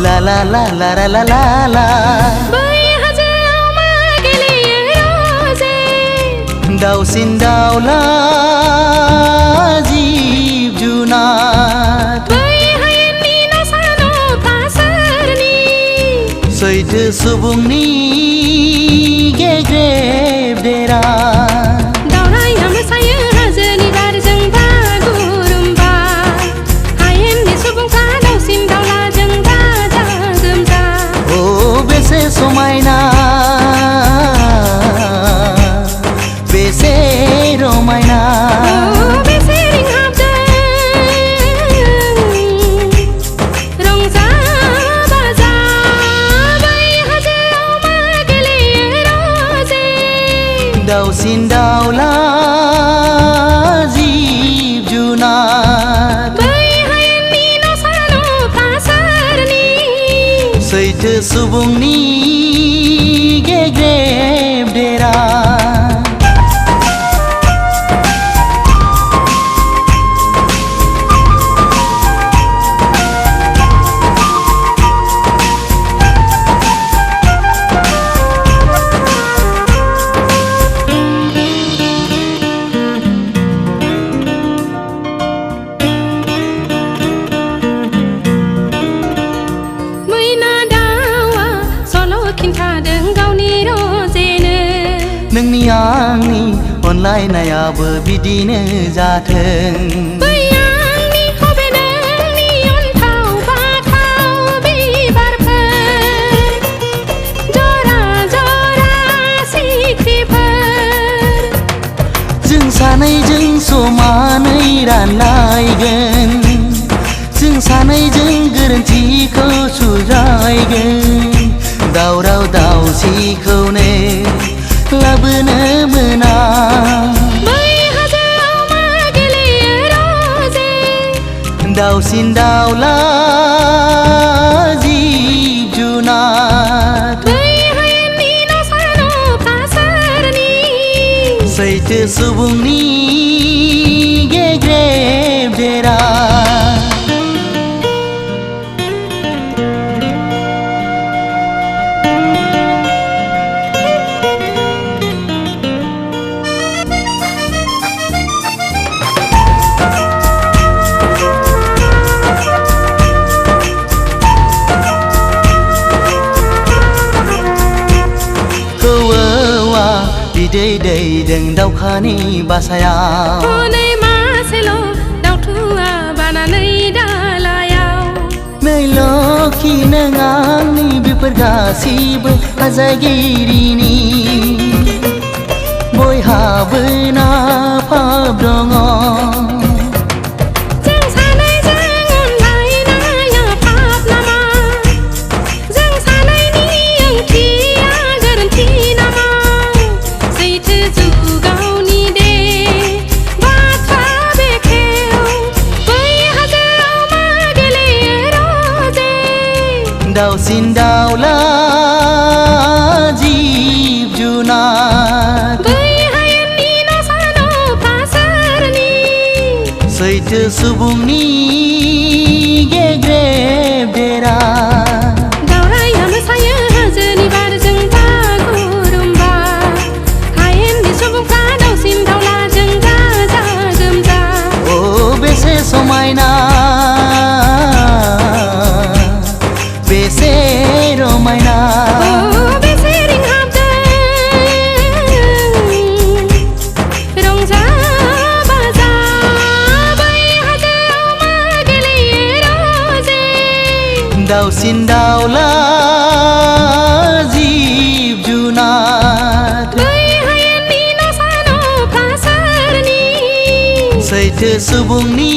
La la la la la la la la दाउसिन दाउला जिब जुनार सैथो सुबुंनि गेग्रेब देरा समायना बेसे रमायना बेसे रिंहाबदों रंजा बाजा बै हाजोआव मा गेलेयो रजे दाउसिन दाउला जिब जुनार बै हायेननि न'सा न'फा सोरनि सैथो सुबुंनि गेग्रेब देरा नोंनि आंनि अनलायनायाबो बिदिनो जाथों बै आंनि हबे नोंनि अनथाव बाथाव बिबारफोर जरा जरा सिख्रिफोर जों सानैजों समानै रानलायगोन जों सानैजों गोरोन्थिखौ सुज्रायगोन दावराव दावसिखौनो लाबोनो मोना बै हाजोआव मा गेलेयो रजे दाउसिन दाउला जिब जुनार बै हायेननि न'सा न'फा सोरनि सैथो सुबुंनि गेग्रेब देरा बिदै दैदों दावखानि बासायाव हनै मासेल' दावथुआ बानानै दालायाव नै लोखि नों आंनि बेफोर गासिबो हाजागिरिनि बयहाबो नाफाब दङ दाउसिन दाउला जिब जुनार बै हायेननि न'सा न'फा सोरनि सैथो सुबुंनि गेग्रेब देरा दावराया मोसायो हाजोनि बारजों बागुरुम्बा हायेननि सुबुंफ्रा दाउसिन दाउलाजों गाजा गोमजा ओ बेसे समायना बेसे रमायना बेसे रिंहाबदों रंजा बाजा बै हाजोआव मा गेलेयो रजे दाउसिन दाउला जिब जुनार बै हायेननि न'सा न'फा सोरनि सैथो सुबुंनि